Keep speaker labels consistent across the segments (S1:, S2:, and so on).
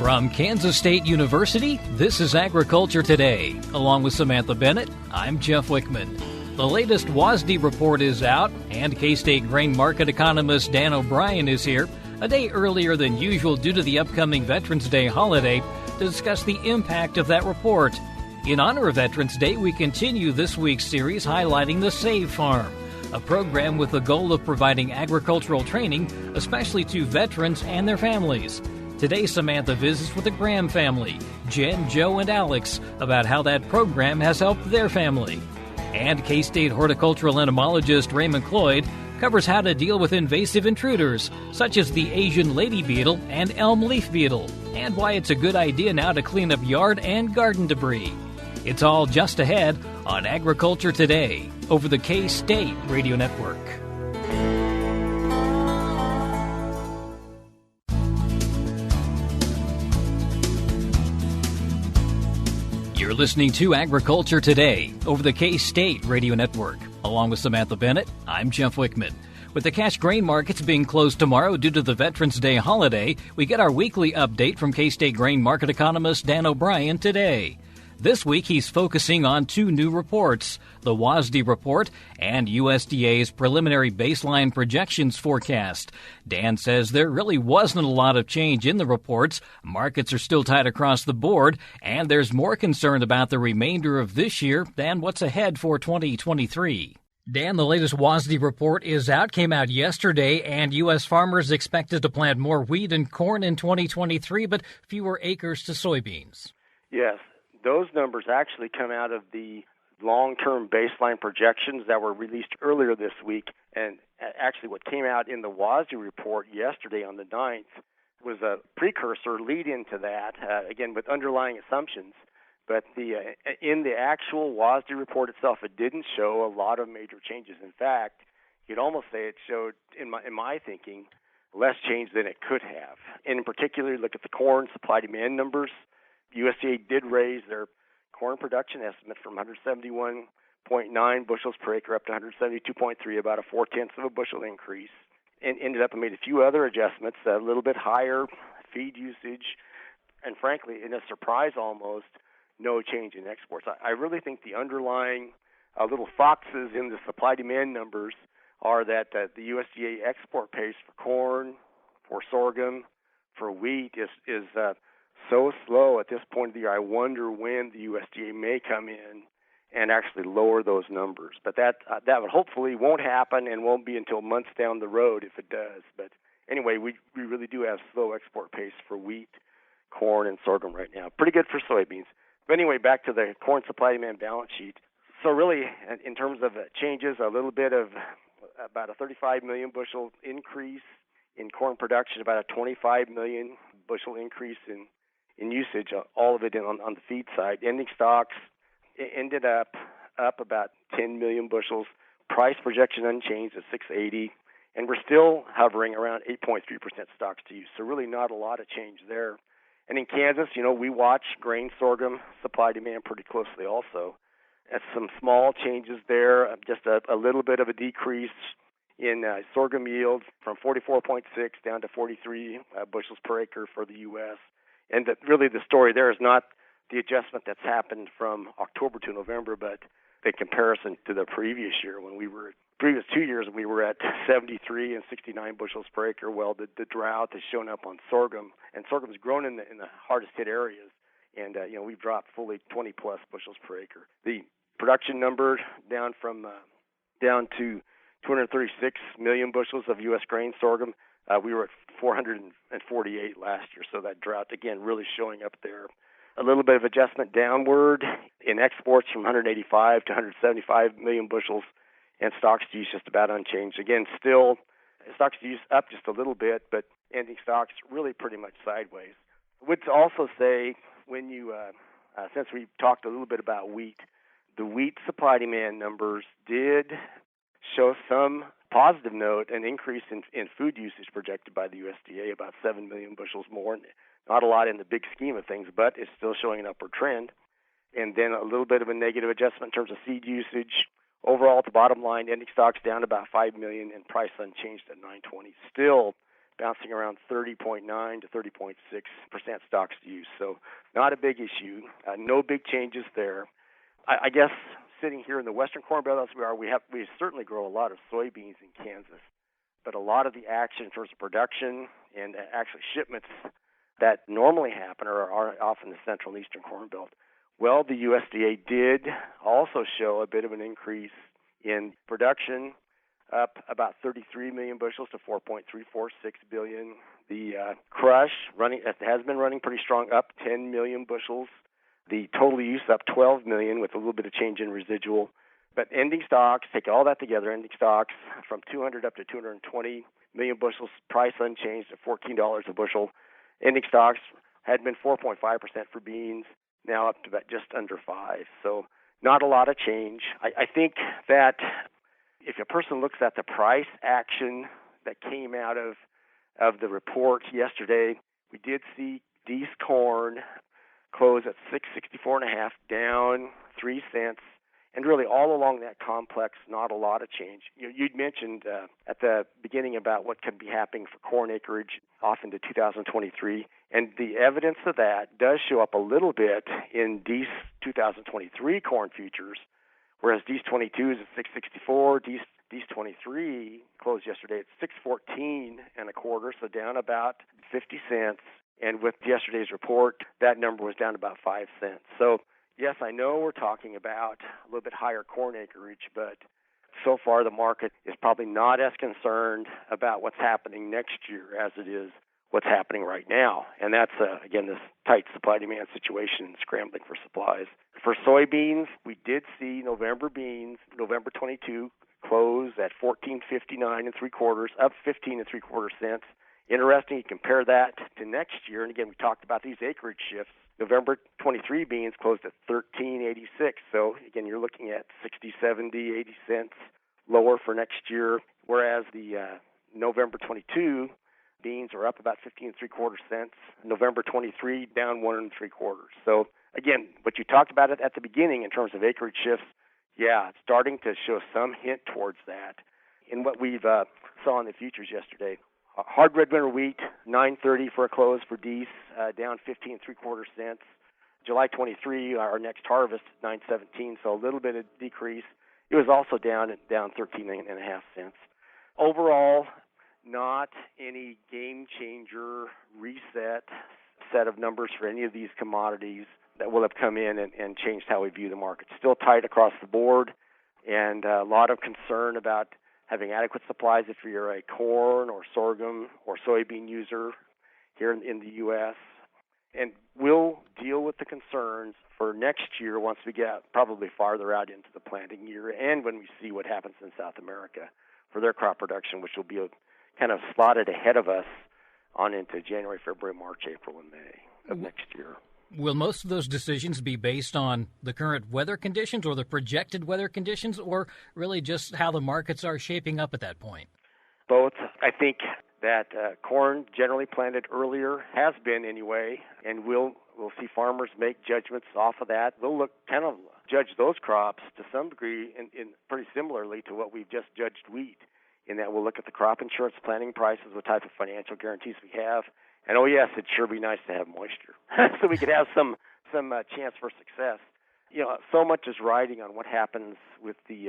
S1: From Kansas State University, this is Agriculture Today. Along with Samantha Bennett, I'm Jeff Wickman. The latest WASDE report is out, and K-State grain market economist Dan O'Brien is here a day earlier than usual due to the upcoming Veterans Day holiday to discuss the impact of that report. In honor of Veterans Day, we continue this week's series highlighting the Save Farm, a program with the goal of providing agricultural training, especially to veterans and their families. Today, Samantha visits with the Graham family, Jen, Joe, and Alex, about how that program has helped their family. And K-State horticultural entomologist Raymond Cloyd covers how to deal with invasive intruders, such as the Asian lady beetle and elm leaf beetle, and why it's a good idea now to clean up yard and garden debris. It's all just ahead on Agriculture Today over the K-State Radio Network. You're listening to Agriculture Today over the K-State Radio Network. Along with Samantha Bennett, I'm Jeff Wickman. With the cash grain markets being closed tomorrow due to the Veterans Day holiday, we get our weekly update from K-State grain market economist Dan O'Brien today. This week, he's focusing on two new reports, the WASDE Report and USDA's preliminary baseline projections forecast. Dan says there really wasn't a lot of change in the reports. Markets are still tight across the board, and there's more concern about the remainder of this year than what's ahead for 2023. Dan, the latest WASDE report is out, came out yesterday, and U.S. farmers expected to plant more wheat and corn in 2023, but fewer acres to soybeans.
S2: Yes. Those numbers actually come out of the long-term baseline projections that were released earlier this week. And actually what came out in the WASDE report yesterday on the 9th was a precursor lead-in to that, again, with underlying assumptions. But in the actual WASDE report itself, it didn't show a lot of major changes. In fact, you'd almost say it showed, in my thinking, less change than it could have. And in particular, look at the corn supply-demand numbers. USDA did raise their corn production estimate from 171.9 bushels per acre up to 172.3, about a 0.4 of a bushel increase, and ended up and made a few other adjustments, a little bit higher feed usage, and frankly, in a surprise almost, no change in exports. I really think the underlying little foxes in the supply-demand numbers are that the USDA export pace for corn, for sorghum, for wheat is so slow at this point of the year. I wonder when the USDA may come in and actually lower those numbers. But that would hopefully won't happen and won't be until months down the road if it does. But anyway, we really do have slow export pace for wheat, corn, and sorghum right now. Pretty good for soybeans. But anyway, back to the corn supply-demand balance sheet. So really, in terms of changes, a little bit of about a 35 million bushel increase in corn production, about a 25 million bushel increase in usage, all of it on the feed side. Ending stocks ended up about 10 million bushels. Price projection unchanged at 680, and we're still hovering around 8.3% stocks to use. So really not a lot of change there. And in Kansas, we watch grain sorghum supply demand pretty closely also. That's some small changes there, just a little bit of a decrease in sorghum yields from 44.6 down to 43 bushels per acre for the U.S. And really the story there is not the adjustment that's happened from October to November, but the comparison to the previous year when previous 2 years we were at 73 and 69 bushels per acre. Well, the drought has shown up on sorghum, and sorghum's grown in the hardest hit areas, and we've dropped fully 20 plus bushels per acre. The production number down to 236 million bushels of U.S. grain sorghum. We were at 448 last year, so that drought, again, really showing up there. A little bit of adjustment downward in exports from 185 to 175 million bushels, and stocks to use just about unchanged. Again, still, stocks to use up just a little bit, but ending stocks really pretty much sideways. I would also say, when since we talked a little bit about wheat, the wheat supply-demand numbers did show some positive note, an increase in food usage projected by the USDA, about 7 million bushels more. Not a lot in the big scheme of things, but it's still showing an upward trend. And then a little bit of a negative adjustment in terms of seed usage. Overall, at the bottom line, ending stocks down about 5 million and price unchanged at $9.20. Still bouncing around 30.9 to 30.6% stocks to use. So not a big issue. No big changes there. I guess sitting here in the Western Corn Belt as we are, we certainly grow a lot of soybeans in Kansas, but a lot of the action in terms of production and actually shipments that normally happen are off in the Central and Eastern Corn Belt. Well, the USDA did also show a bit of an increase in production, up about 33 million bushels to 4.346 billion. The crush has been running pretty strong, up 10 million bushels. The total use up 12 million with a little bit of change in residual. But ending stocks, take all that together, ending stocks from 200 up to 220 million bushels, price unchanged at $14 a bushel. Ending stocks had been 4.5% for beans, now up to about just under 5. So not a lot of change. I think that if a person looks at the price action that came out of the report yesterday, we did see Dees corn close at 664.5, down 3 cents. And really all along that complex, not a lot of change. You'd mentioned at the beginning about what could be happening for corn acreage off into 2023. And the evidence of that does show up a little bit in Dees 2023 corn futures, whereas Dees 22 is at 664. Dees 23 closed yesterday at 614 and a quarter, so down about 50 cents. And with yesterday's report, that number was down about 5 cents. So yes, I know we're talking about a little bit higher corn acreage, but so far the market is probably not as concerned about what's happening next year as it is what's happening right now. And that's, again, this tight supply-demand situation and scrambling for supplies. For soybeans, we did see November beans, November 22, close at $14.59 3/4, up 15 3/4 cents. Interesting, you compare that to next year, and again, we talked about these acreage shifts. November 23 beans closed at $13.86. So, again, you're looking at 60, 70, 80 cents lower for next year, whereas the November 22 beans are up about 15 3/4 cents. November 23 down 1 3/4. So, again, what you talked about it at the beginning in terms of acreage shifts, yeah, it's starting to show some hint towards that. In what we've saw in the futures yesterday, hard red winter wheat, $9.30 for a close for Dees, down 15 3/4 cents. July 23, our next harvest, $9.17, so a little bit of decrease. It was also down 13.5 cents. Overall, not any game changer reset set of numbers for any of these commodities that will have come in and changed how we view the market. Still tight across the board, and a lot of concern about having adequate supplies if you're a corn or sorghum or soybean user here in the U.S. And we'll deal with the concerns for next year once we get probably farther out into the planting year and when we see what happens in South America for their crop production, which will be kind of slotted ahead of us on into January, February, March, April, and May of next year.
S1: Will most of those decisions be based on the current weather conditions or the projected weather conditions, or really just how the markets are shaping up at that point?
S2: Both. I think that corn generally planted earlier has been anyway, and we'll see farmers make judgments off of that. They'll judge those crops to some degree in pretty similarly to what we've just judged wheat, in that we'll look at the crop insurance planting prices, what type of financial guarantees we have. And, oh, yes, it'd sure be nice to have moisture so we could have some chance for success. So much is riding on what happens with these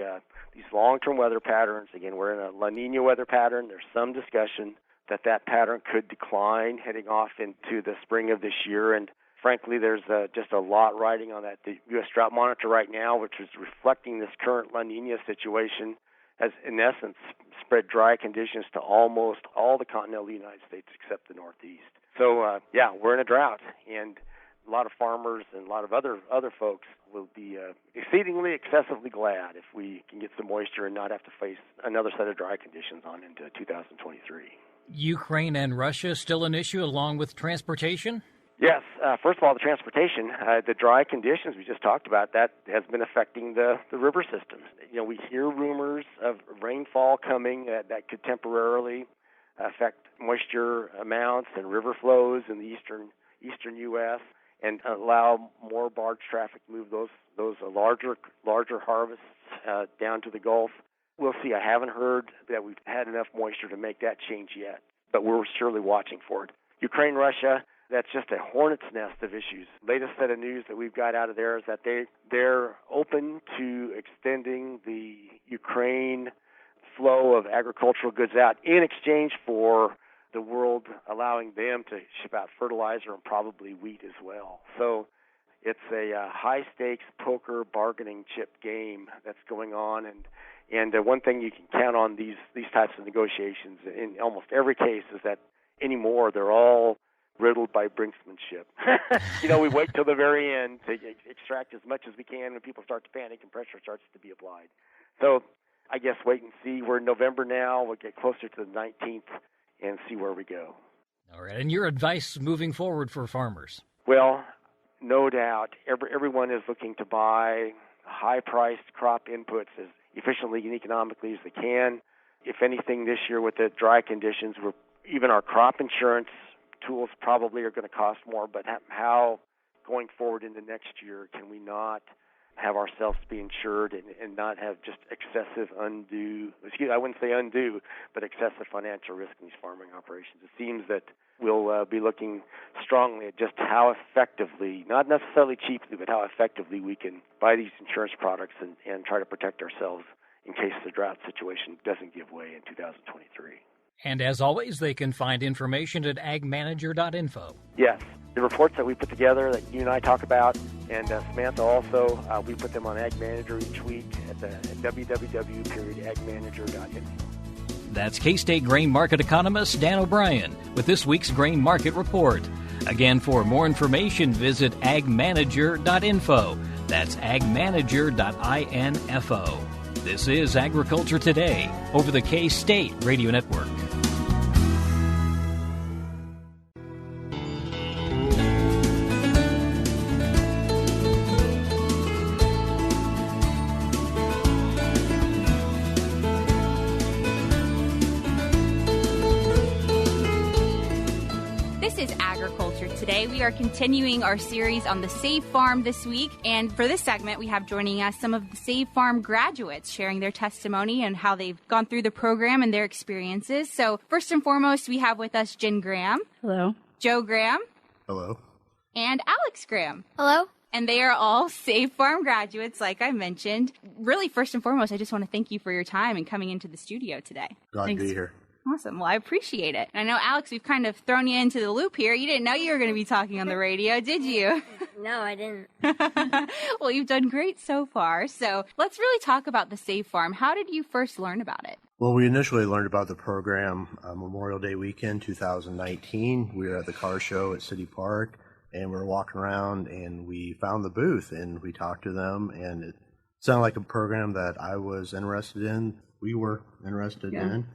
S2: long-term weather patterns. Again, we're in a La Nina weather pattern. There's some discussion that pattern could decline heading off into the spring of this year. And, frankly, there's just a lot riding on that. The U.S. Drought Monitor right now, which is reflecting this current La Nina situation, has, in essence, spread dry conditions to almost all the continental United States except the Northeast. So, we're in a drought, and a lot of farmers and a lot of other folks will be exceedingly, excessively glad if we can get some moisture and not have to face another set of dry conditions on into 2023.
S1: Ukraine and Russia still an issue along with transportation?
S2: Yes. First of all, the transportation, the dry conditions we just talked about, that has been affecting the river systems. We hear rumors of rainfall coming that could temporarily affect moisture amounts and river flows in the eastern U.S. and allow more barge traffic to move those larger harvests down to the Gulf. We'll see. I haven't heard that we've had enough moisture to make that change yet. but we're surely watching for it. Ukraine, Russia, that's just a hornet's nest of issues. Latest set of news that we've got out of there is that they're open to extending the Ukraine flow of agricultural goods out in exchange for the world allowing them to ship out fertilizer and probably wheat as well. So it's a high-stakes poker bargaining chip game that's going on, and one thing you can count on these types of negotiations in almost every case is that anymore they're all riddled by brinksmanship. We wait till the very end to extract as much as we can when people start to panic and pressure starts to be applied. So I guess wait and see. We're in November now. We'll get closer to the 19th and see where we go.
S1: All right. And your advice moving forward for farmers?
S2: Well, no doubt. Everyone is looking to buy high-priced crop inputs as efficiently and economically as they can. If anything, this year with the dry conditions, even our crop insurance tools probably are going to cost more, but how going forward into next year can we not have ourselves be insured and not have just excessive I wouldn't say undue, but excessive financial risk in these farming operations? It seems that we'll be looking strongly at just how effectively, not necessarily cheaply, but how effectively we can buy these insurance products and try to protect ourselves in case the drought situation doesn't give way in 2023.
S1: And as always, they can find information at agmanager.info.
S2: Yes. The reports that we put together that you and I talk about, and Samantha also, we put them on Ag Manager each week at www.agmanager.info.
S1: That's K-State grain market economist Dan O'Brien with this week's grain market report. Again, for more information, visit agmanager.info. That's agmanager.info. This is Agriculture Today over the K-State Radio Network.
S3: Today we are continuing our series on the Save Farm this week, and for this segment we have joining us some of the Save Farm graduates sharing their testimony and how they've gone through the program and their experiences. So first and foremost we have with us Jen Graham.
S4: Hello.
S3: Joe Graham.
S5: Hello.
S3: And Alex Graham.
S6: Hello.
S3: And they are all Save Farm graduates, like I mentioned. Really, first and foremost, I just want to thank you for your time and coming into the studio today.
S5: Glad to be here.
S3: Awesome. Well, I appreciate it. And I know, Alex, we've kind of thrown you into the loop here. You didn't know you were going to be talking on the radio, did you?
S6: No, I didn't.
S3: Well, you've done great so far. So let's really talk about the Save Farm. How did you first learn about it?
S5: Well, we initially learned about the program Memorial Day weekend 2019. We were at the car show at City Park, and we were walking around, and we found the booth, and we talked to them, and it sounded like a program that I was interested in. We were interested in.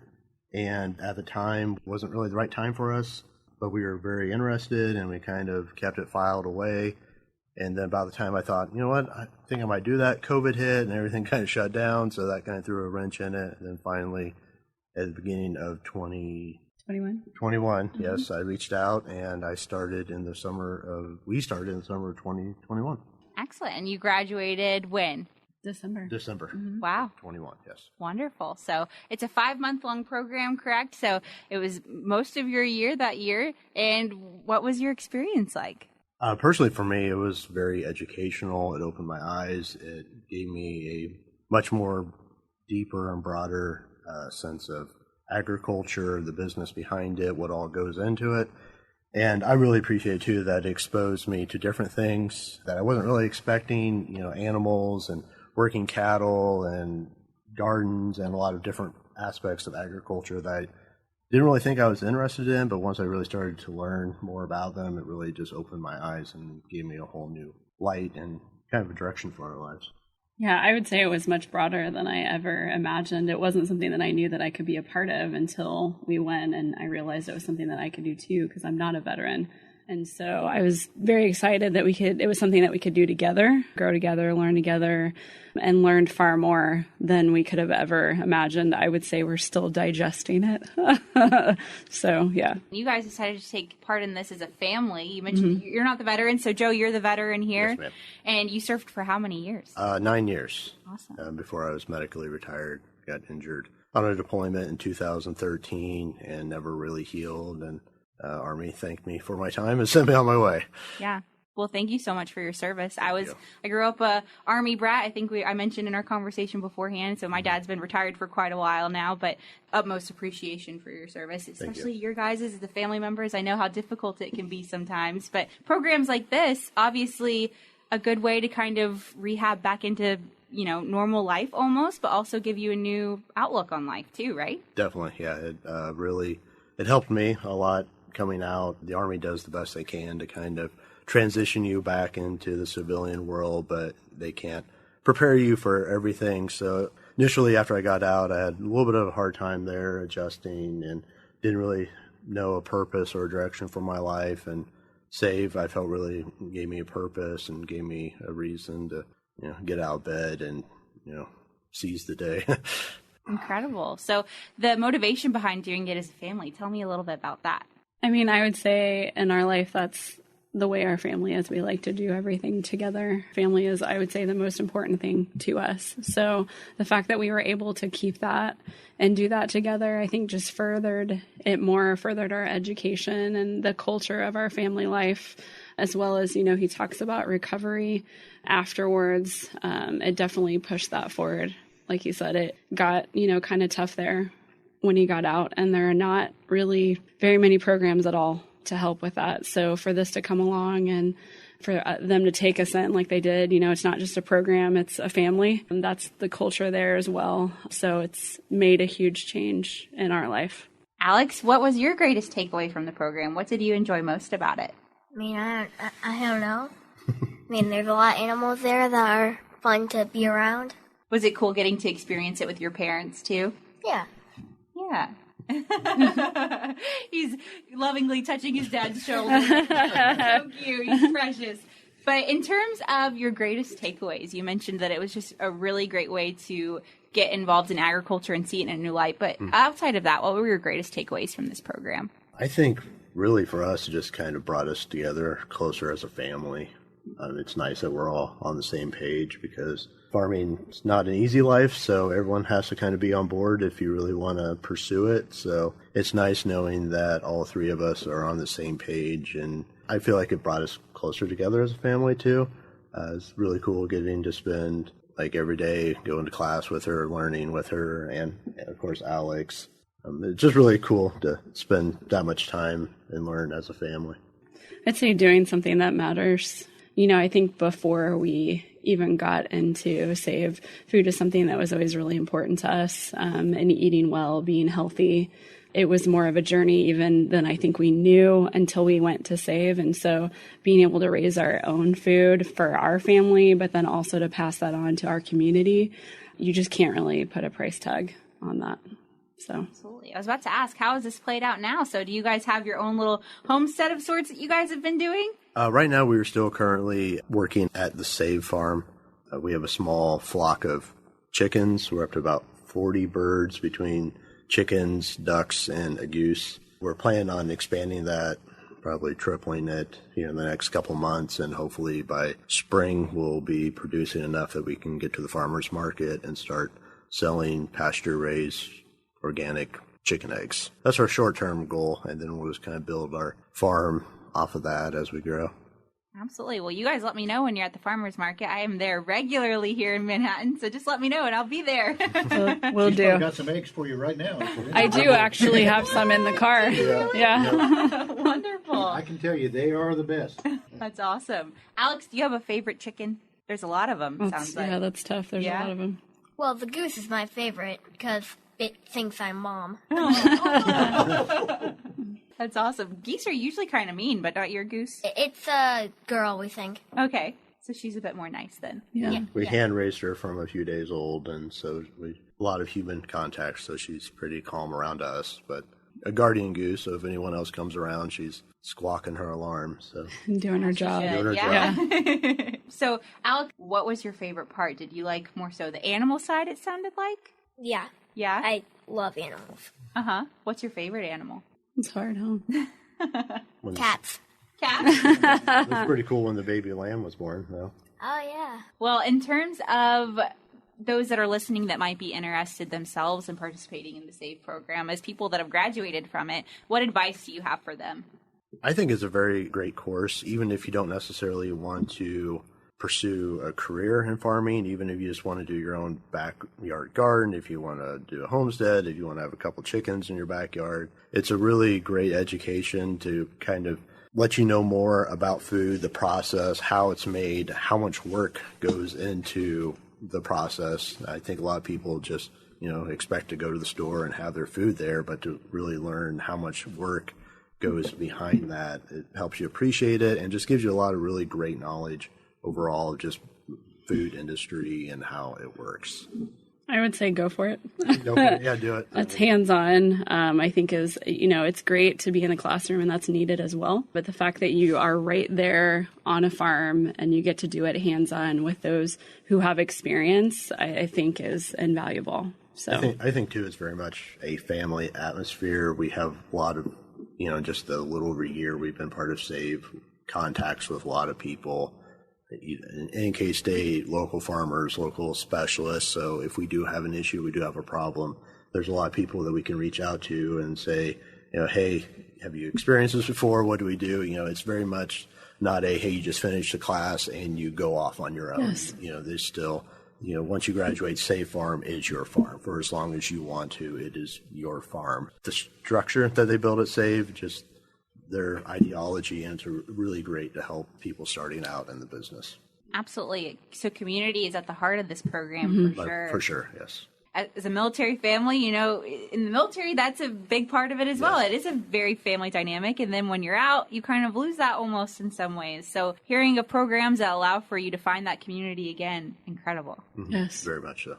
S5: And at the time, wasn't really the right time for us, but we were very interested, and we kind of kept it filed away. And then by the time I thought, you know what, I think I might do that, COVID hit, and everything kind of shut down, so that kind of threw a wrench in it. And then finally, at the beginning of 2021, yes, I reached out, and we started in the summer of 2021.
S3: Excellent. And you graduated when?
S4: December.
S3: Mm-hmm. Wow.
S5: 21, yes.
S3: Wonderful. So it's a 5-month-long program, correct? So it was most of your year that year. And what was your experience like?
S5: Personally, for me, it was very educational. It opened my eyes. It gave me a much more deeper and broader sense of agriculture, the business behind it, what all goes into it. And I really appreciate, too, that it exposed me to different things that I wasn't really expecting, animals and working cattle and gardens and a lot of different aspects of agriculture that I didn't really think I was interested in, but once I really started to learn more about them, it really just opened my eyes and gave me a whole new light and kind of a direction for our lives.
S4: Yeah, I would say it was much broader than I ever imagined. It wasn't something that I knew that I could be a part of until we went, and I realized it was something that I could do too, because I'm not a veteran. And so I was very excited that it was something that we could do together, grow together, learn together, and learned far more than we could have ever imagined. I would say we're still digesting it. So, yeah.
S3: You guys decided to take part in this as a family. You mentioned you're not the veteran, so Joe, you're the veteran here.
S5: Yes, ma'am.
S3: And you served for how many years?
S5: 9 years.
S3: Awesome.
S5: Before I was medically retired, got injured. on a deployment in 2013 and never really healed. And Army thanked me for my time and sent me on my way.
S3: Yeah. Well, thank you so much for your service. I grew up a Army brat. I think I mentioned in our conversation beforehand. So my dad's been retired for quite a while now, but utmost appreciation for your service, especially your guys as the family members. I know how difficult it can be sometimes, but programs like this, obviously a good way to kind of rehab back into, normal life almost, but also give you a new outlook on life too, right?
S5: Definitely. Yeah. It helped me a lot coming out. The Army does the best they can to kind of transition you back into the civilian world, but they can't prepare you for everything. So initially after I got out, I had a little bit of a hard time there adjusting and didn't really know a purpose or a direction for my life. And SAVE, I felt, really gave me a purpose and gave me a reason to, get out of bed and, seize the day.
S3: Incredible. So the motivation behind doing it as a family, tell me a little bit about that.
S4: I mean, I would say in our life, that's the way our family is. We like to do everything together. Family is, I would say, the most important thing to us. So the fact that we were able to keep that and do that together, I think just furthered our education and the culture of our family life, as well as, he talks about recovery afterwards. It definitely pushed that forward. Like you said, it got, kind of tough there when he got out, and there are not really very many programs at all to help with that. So for this to come along and for them to take us in like they did, it's not just a program, it's a family. And that's the culture there as well. So it's made a huge change in our life.
S3: Alex, what was your greatest takeaway from the program? What did you enjoy most about it?
S6: I mean, I don't know. I mean, there's a lot of animals there that are fun to be around.
S3: Was it cool getting to experience it with your parents too?
S6: Yeah.
S3: Yeah. He's lovingly touching his dad's shoulder. So cute. He's precious. But in terms of your greatest takeaways, you mentioned that it was just a really great way to get involved in agriculture and see it in a new light. But outside of that, what were your greatest takeaways from this program?
S5: I think really for us, it just kind of brought us together closer as a family. It's nice that we're all on the same page because farming is not an easy life, so everyone has to kind of be on board if you really want to pursue it. So it's nice knowing that all three of us are on the same page, and I feel like it brought us closer together as a family too. It's really cool getting to spend every day going to class with her, learning with her, and of course Alex. It's just really cool to spend that much time and learn as a family.
S4: I'd say doing something that matters. I think before we even got into SAVE, food is something that was always really important to us, and eating well, being healthy. It was more of a journey even than I think we knew until we went to SAVE. And so being able to raise our own food for our family, but then also to pass that on to our community, you just can't really put a price tag on that. So
S3: absolutely. I was about to ask, how has this played out now? So do you guys have your own little homestead of sorts that you guys have been doing?
S5: Right now, we are still currently working at the SAVE farm. We have a small flock of chickens. We're up to about 40 birds between chickens, ducks, and a goose. We're planning on expanding that, probably tripling it in the next couple months, and hopefully by spring we'll be producing enough that we can get to the farmer's market and start selling pasture-raised organic chicken eggs. That's our short-term goal, and then we'll just kind of build our farm off of that as we grow.
S3: Absolutely. Well, you guys let me know when you're at the farmer's market. I am there regularly here in Manhattan, so just let me know and I'll be there.
S4: We'll do.
S7: I've got some eggs for you right now.
S4: I do actually have some in the car. Yeah.
S3: Wonderful.
S7: I can tell you, they are the best.
S3: That's awesome. Alex, do you have a favorite chicken? There's a lot of them, sounds like.
S4: Yeah, that's tough. There's a lot of them.
S6: Well, the goose is my favorite because it thinks I'm mom.
S3: That's awesome. Geese are usually kind of mean, but not your goose.
S6: It's a girl, we think.
S3: Okay. So she's a bit more nice then.
S4: Yeah.
S5: We hand raised her from a few days old, and so a lot of human contact, so she's pretty calm around us. But a guardian goose, so if anyone else comes around, she's squawking her alarm. So
S4: doing her job.
S3: Yeah. So, Alex, what was your favorite part? Did you like more so the animal side, it sounded like?
S6: Yeah.
S3: Yeah?
S6: I love animals.
S3: Uh-huh. What's your favorite animal?
S4: It's hard, huh?
S6: Cats.
S3: Cats?
S5: It was pretty cool when the baby lamb was born, though.
S6: Oh, yeah.
S3: Well, in terms of those that are listening that might be interested themselves in participating in the SAVE program, as people that have graduated from it, what advice do you have for them?
S5: I think it's a very great course, even if you don't necessarily want to pursue a career in farming, even if you just want to do your own backyard garden, if you want to do a homestead, if you want to have a couple chickens in your backyard. It's a really great education to kind of let you know more about food, the process, how it's made, how much work goes into the process. I think a lot of people just, expect to go to the store and have their food there, but to really learn how much work goes behind that, it helps you appreciate it and just gives you a lot of really great knowledge overall of just food industry and how it works.
S4: I would say go for it.
S5: Go for it. Yeah, do it.
S4: That's hands-on. I think is, it's great to be in a classroom and that's needed as well. But the fact that you are right there on a farm and you get to do it hands-on with those who have experience, I think is invaluable. So
S5: I think too, it's very much a family atmosphere. We have a lot of, just a little over a year we've been part of SAVE, contacts with a lot of people. In K-State, local farmers, local specialists. So if we do have an issue, we do have a problem, there's a lot of people that we can reach out to and say, hey, have you experienced this before? What do we do? It's very much not a, hey, you just finished the class and you go off on your own.
S4: Yes.
S5: There's still, once you graduate, SAVE Farm is your farm. For as long as you want to, it is your farm. The structure that they build at SAVE, just their ideology, and it's really great to help people starting out in the business.
S3: Absolutely. So community is at the heart of this program, for sure.
S5: For sure, yes.
S3: As a military family, in the military, that's a big part of it as well. It is a very family dynamic. And then when you're out, you kind of lose that almost in some ways. So hearing of programs that allow for you to find that community again, incredible.
S5: Mm-hmm.
S4: Yes.
S5: Very much so.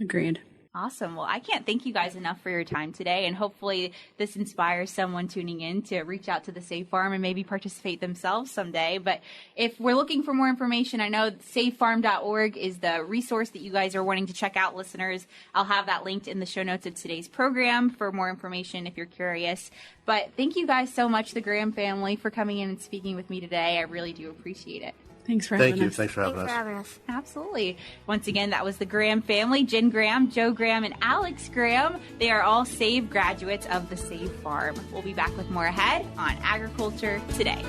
S4: Agreed.
S3: Awesome. Well, I can't thank you guys enough for your time today, and hopefully this inspires someone tuning in to reach out to the SAVE Farm and maybe participate themselves someday. But if we're looking for more information, I know savefarm.org is the resource that you guys are wanting to check out, listeners. I'll have that linked in the show notes of today's program for more information if you're curious. But thank you guys so much, the Graham family, for coming in and speaking with me today. I really do appreciate it.
S4: Thanks for having us.
S5: Thank you. Thanks for having us.
S3: Absolutely. Once again, that was the Graham family, Jen Graham, Joe Graham, and Alex Graham. They are all SAVE graduates of the SAVE Farm. We'll be back with more ahead on Agriculture Today.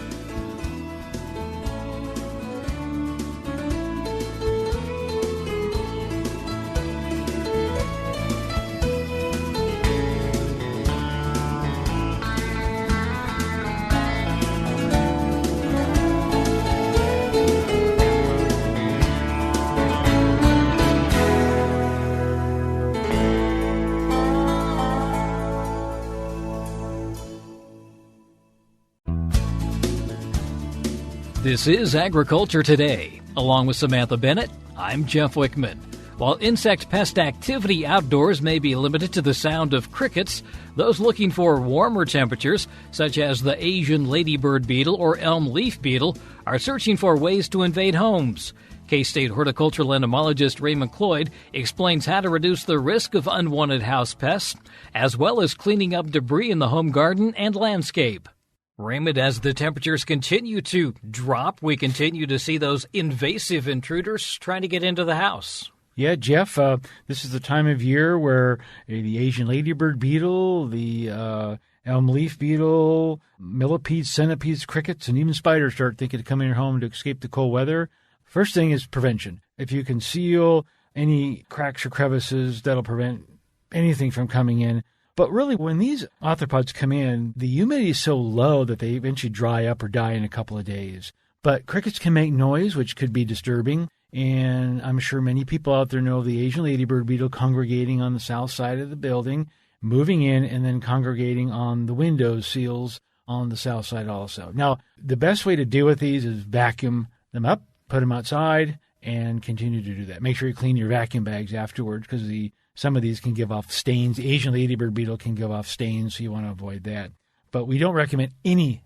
S1: This is Agriculture Today. Along with Samantha Bennett, I'm Jeff Wickman. While insect pest activity outdoors may be limited to the sound of crickets, those looking for warmer temperatures, such as the Asian ladybird beetle or elm leaf beetle, are searching for ways to invade homes. K-State horticultural entomologist Raymond Cloyd explains how to reduce the risk of unwanted house pests, as well as cleaning up debris in the home garden and landscape. Raymond, as the temperatures continue to drop, we continue to see those invasive intruders trying to get into the house.
S8: Yeah, Jeff, this is the time of year where the Asian ladybird beetle, the elm leaf beetle, millipedes, centipedes, crickets, and even spiders start thinking of coming in your home to escape the cold weather. First thing is prevention. If you can seal any cracks or crevices, that'll prevent anything from coming in. But really, when these arthropods come in, the humidity is so low that they eventually dry up or die in a couple of days. But crickets can make noise, which could be disturbing. And I'm sure many people out there know the Asian ladybird beetle congregating on the south side of the building, moving in, and then congregating on the window sills on the south side also. Now, the best way to deal with these is vacuum them up, put them outside, and continue to do that. Make sure you clean your vacuum bags afterwards because some of these can give off stains. The Asian ladybird beetle can give off stains, so you want to avoid that. But we don't recommend any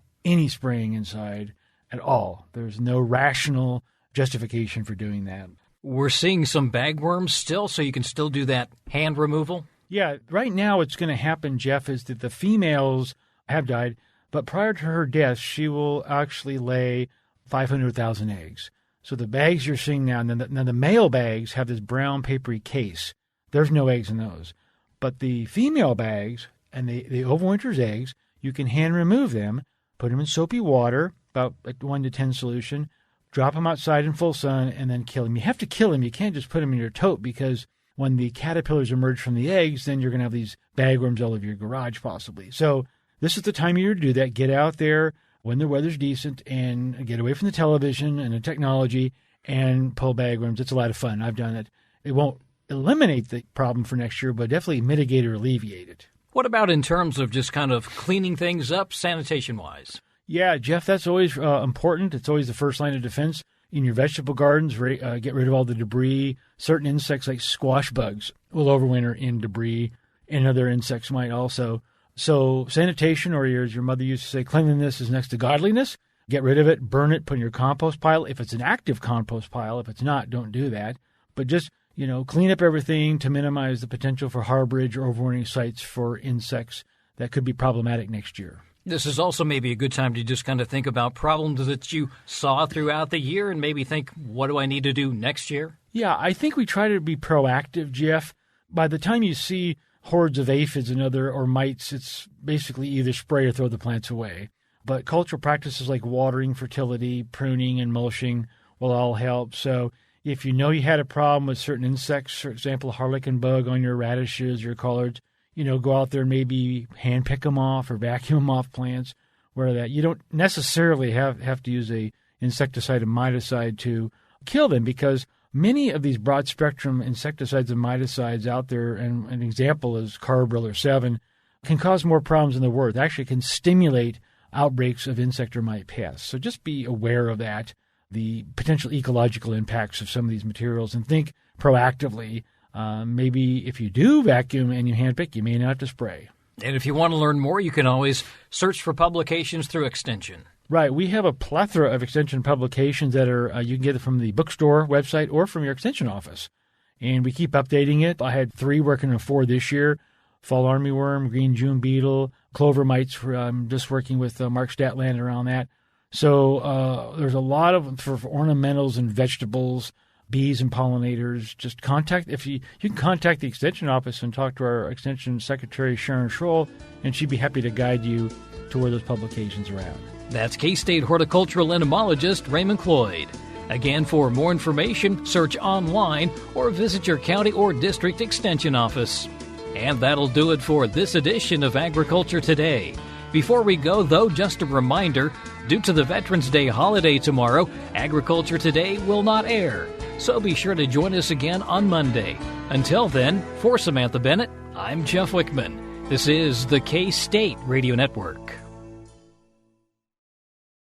S8: spraying inside at all. There's no rational justification for doing that.
S1: We're seeing some bagworms still, so you can still do that hand removal?
S8: Yeah, right now what's going to happen, Jeff, is that the females have died, but prior to her death, she will actually lay 500,000 eggs. So the bags you're seeing now the male bags have this brown papery case. There's no eggs in those. But the female bags and the overwinter's eggs, you can hand remove them, put them in soapy water, about 1 to 10 solution, drop them outside in full sun, and then kill them. You have to kill them. You can't just put them in your tote, because when the caterpillars emerge from the eggs, then you're going to have these bagworms all over your garage possibly. So this is the time of year to do that. Get out there when the weather's decent and get away from the television and the technology and pull bagworms. It's a lot of fun. I've done it. It won't eliminate the problem for next year, but definitely mitigate or alleviate it.
S1: What about in terms of just kind of cleaning things up sanitation-wise?
S8: Yeah, Jeff, that's always important. It's always the first line of defense. In your vegetable gardens, get rid of all the debris. Certain insects like squash bugs will overwinter in debris, and other insects might also. So sanitation, or as your mother used to say, cleanliness is next to godliness. Get rid of it, burn it, put in your compost pile. If it's an active compost pile, if it's not, don't do that. But just, clean up everything to minimize the potential for harborage or overwintering sites for insects that could be problematic next year.
S1: This is also maybe a good time to just kind of think about problems that you saw throughout the year and maybe think, what do I need to do next year?
S8: Yeah, I think we try to be proactive, Jeff. By the time you see hordes of aphids and or mites, it's basically either spray or throw the plants away. But cultural practices like watering, fertility, pruning, and mulching will all help. So if you know you had a problem with certain insects, for example, harlequin bug on your radishes, your collards, go out there and maybe hand pick them off or vacuum them off plants, where that you don't necessarily have to use a insecticide and miticide to kill them, because many of these broad spectrum insecticides and miticides out there, and an example is Carbaryl or 7, can cause more problems than they're worth. Actually can stimulate outbreaks of insect or mite pests. So just be aware of that, the potential ecological impacts of some of these materials, and think proactively. Maybe if you do vacuum and you handpick, you may not have to spray.
S1: And if you want to learn more, you can always search for publications through Extension.
S8: Right. We have a plethora of Extension publications that are you can get it from the bookstore website or from your Extension office. And we keep updating it. I had 3 working on 4 this year: fall armyworm, green June beetle, clover mites. I'm just working with Mark Statlander on that. So there's a lot of for ornamentals and vegetables, bees and pollinators. Just contact, you can contact the Extension office and talk to our Extension Secretary, Sharon Schroll, and she'd be happy to guide you to where those publications are at.
S1: That's K-State horticultural entomologist Raymond Cloyd. Again, for more information, search online or visit your county or district extension office. And that'll do it for this edition of Agriculture Today. Before we go, though, just a reminder, due to the Veterans Day holiday tomorrow, Agriculture Today will not air. So be sure to join us again on Monday. Until then, for Samantha Bennett, I'm Jeff Wickman. This is the K-State Radio Network.